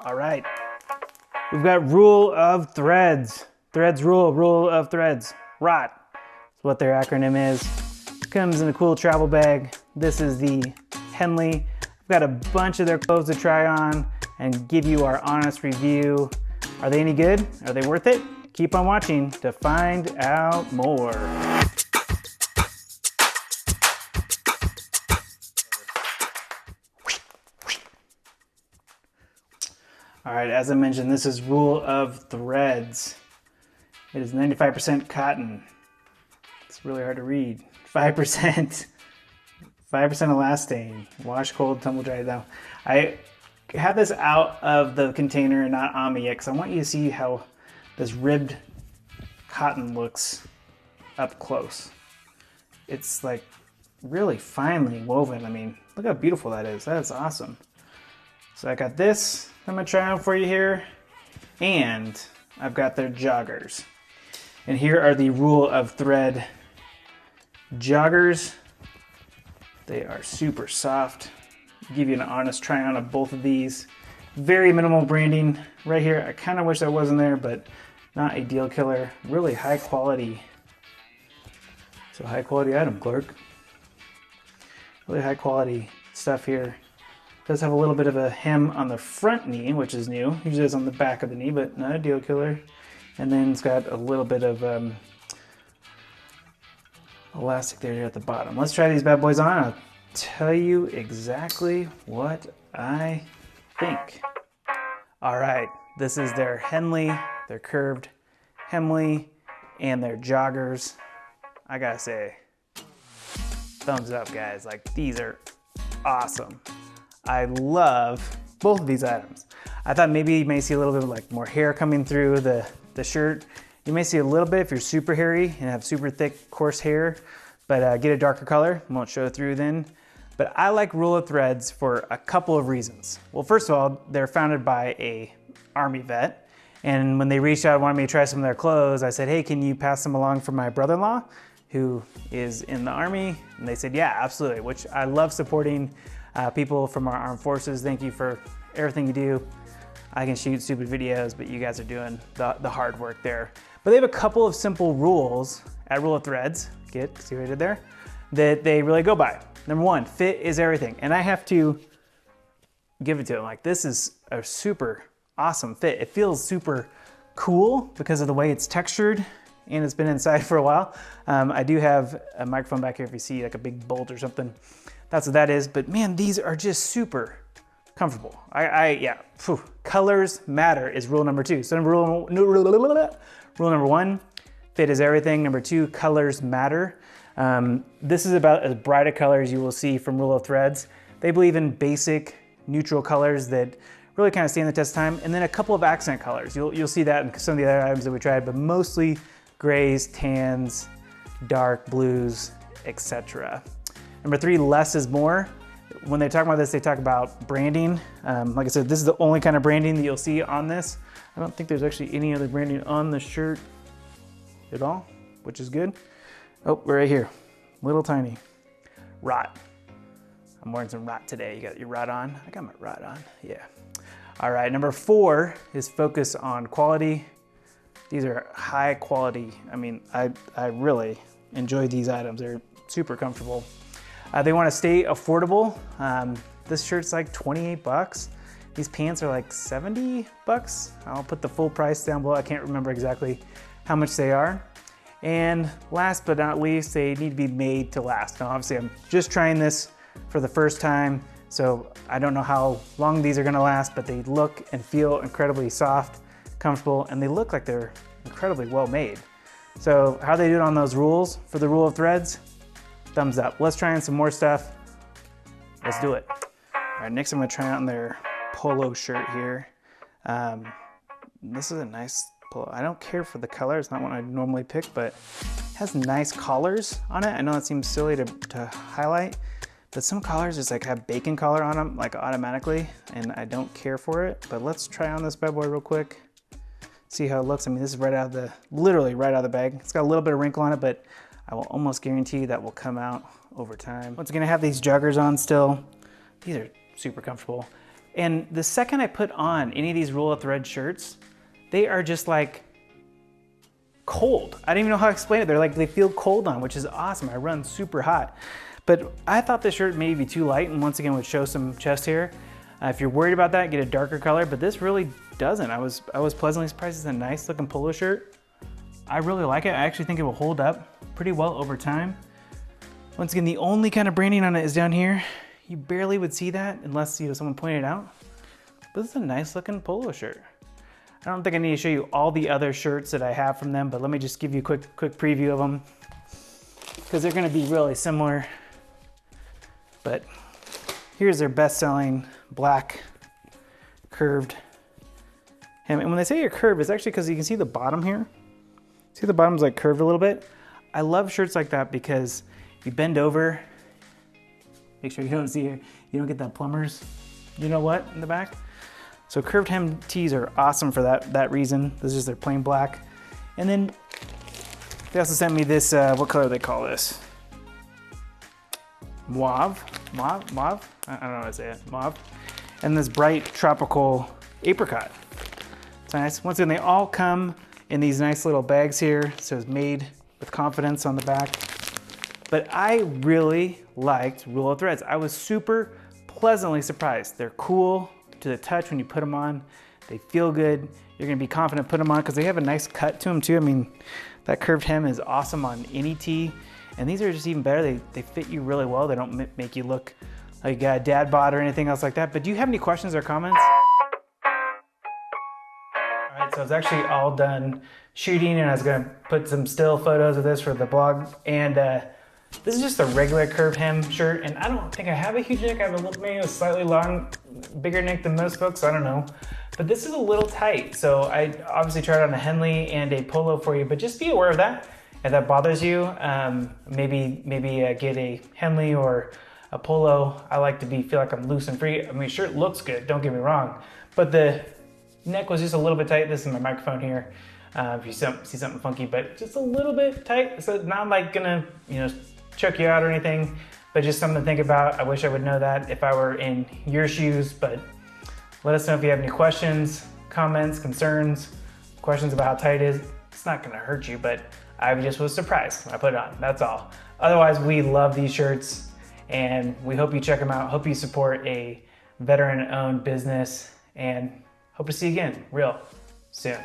All right. We've got rule of threads. Threads rule, rule of threads. ROT is what their acronym is. Comes in a cool travel bag. This is the Henley. I've got a bunch of their clothes to try on and give you our honest review. Are they any good? Are they worth it? Keep on watching to find out more. All right, as I mentioned, this is rule of threads. It is 95% cotton. It's really hard to read. 5% elastane. Wash cold, tumble dry. Now, I have this out of the container and not on me yet because I want you to see how this ribbed cotton looks up close. It's like really finely woven. I mean, look how beautiful that is. That is awesome. So I got this I'm gonna try on for you here, and I've got their joggers. And here are the rule of thread joggers. They are super soft. Give you an honest try on of both of these. Very minimal branding right here. I kind of wish that wasn't there, but not a deal killer. Really high quality. It's a high quality item, Clark. Really high quality stuff here. Does have a little bit of a hem on the front knee, which is new. Usually it's on the back of the knee, but not a deal killer. And then it's got a little bit of elastic there at the bottom. Let's try these bad boys on. I'll tell you exactly what I think. All right, this is their Henley, their curved Henley, and their joggers. I gotta say, thumbs up, guys. Like, these are awesome. I love both of these items. I thought maybe you may see a little bit of like more hair coming through the shirt. You may see a little bit if you're super hairy and have super thick, coarse hair, but get a darker color. Won't show through then. But I like rule of threads for a couple of reasons. Well, first of all, they're founded by a Army vet. And when they reached out and wanted me to try some of their clothes, I said, hey, can you pass them along for my brother-in-law who is in the Army? And they said, yeah, absolutely, which I love supporting people from our armed forces. Thank you for everything you do. I can shoot stupid videos, but you guys are doing the hard work there. But they have a couple of simple rules at Rule of Threads, see what I did there, that they really go by. Number one, fit is everything. And I have to give it to them. Like, this is a super awesome fit. It feels super cool because of the way it's textured and it's been inside for a while. I do have a microphone back here if you see like a big bolt or something. That's what that is, but man, these are just super comfortable. Yeah, colors matter is rule number two. So rule number one, fit is everything. Number two, colors matter. This is about as bright a color as you will see from Rule of Threads. They believe in basic neutral colors that really kind of stand the test of time, and then a couple of accent colors. You'll see that in some of the other items that we tried, but mostly grays, tans, dark blues, etc. Number three, less is more. When they talk about this, they talk about branding. Like I said, this is the only kind of branding that you'll see on this. I don't think there's actually any other branding on the shirt at all, which is good. Oh, we're right here, little tiny. ROT. I'm wearing some ROT today. You got your ROT on? I got my ROT on, yeah. All right, number four is focus on quality. These are high quality. I mean, I really enjoy these items. They're super comfortable. They want to stay affordable. This shirt's like 28 bucks. These pants are like 70 bucks. I'll put the full price down below. I can't remember exactly how much they are. And last but not least, they need to be made to last. Now, obviously, I'm just trying this for the first time, so I don't know how long these are gonna last, but they look and feel incredibly soft, comfortable, and they look like they're incredibly well made. So how they do it on those rules for the Rule of Threads? Thumbs up. Let's try on some more stuff. Let's do it. All right, next I'm gonna try on their polo shirt here. This is a nice polo. I don't care for the color. It's not one I normally pick, but it has nice collars on it. I know that seems silly to highlight, but some collars just like have bacon collar on them like automatically, and I don't care for it. But let's try on this bad boy real quick. See how it looks. I mean, this is right out of the, literally right out of the bag. It's got a little bit of wrinkle on it, but I will almost guarantee that will come out over time. Once again, I have these joggers on still. These are super comfortable. And the second I put on any of these roll up thread shirts, they are just like cold. I don't even know how to explain it. They're like, they feel cold on, which is awesome. I run super hot. But I thought this shirt may be too light, and once again would show some chest hair. If you're worried about that, get a darker color, but this really doesn't. I was pleasantly surprised. It's a nice looking polo shirt. I really like it. I actually think it will hold up pretty well over time. Once again, the only kind of branding on it is down here. You barely would see that unless someone pointed it out. But this is a nice looking polo shirt. I don't think I need to show you all the other shirts that I have from them, but let me just give you a quick preview of them, because they're gonna be really similar. But here's their best-selling black curved hem. And when they say you're curved, it's actually because you can see the bottom here. See the bottom's like curved a little bit? I love shirts like that because you bend over, make sure you don't see, you don't get that plumber's, you know what, in the back. So curved hem tees are awesome for that reason. This is their plain black. And then they also sent me this, what color do they call this? Mauve? I don't know how to say it, mauve. And this bright tropical apricot. It's nice. Once again, they all come in these nice little bags here. So it's made with confidence on the back. But I really liked roll up threads. I was super pleasantly surprised. They're cool to the touch when you put them on. They feel good. You're gonna be confident put them on because they have a nice cut to them too. I mean, that curved hem is awesome on any tee. And these are just even better. They fit you really well. They don't make you look like a dad bod or anything else like that. But do you have any questions or comments? All right, so it's actually all done shooting, and I was gonna put some still photos of this for the blog. And this is just a regular curved hem shirt, and I don't think I have a huge neck. I have maybe a slightly long, bigger neck than most folks, I don't know. But this is a little tight, so I obviously tried on a Henley and a Polo for you, but just be aware of that. If that bothers you, maybe get a Henley or a Polo. I like to feel like I'm loose and free. I mean, shirt looks good, don't get me wrong, but the neck was just a little bit tight. This is my microphone here. If you see something funky, but just a little bit tight. So it's not like gonna, choke you out or anything, but just something to think about. I wish I would know that if I were in your shoes, but let us know if you have any questions, comments, concerns, questions about how tight it is. It's not gonna hurt you, but I just was surprised when I put it on, that's all. Otherwise, we love these shirts and we hope you check them out. Hope you support a veteran-owned business and hope to see you again real soon.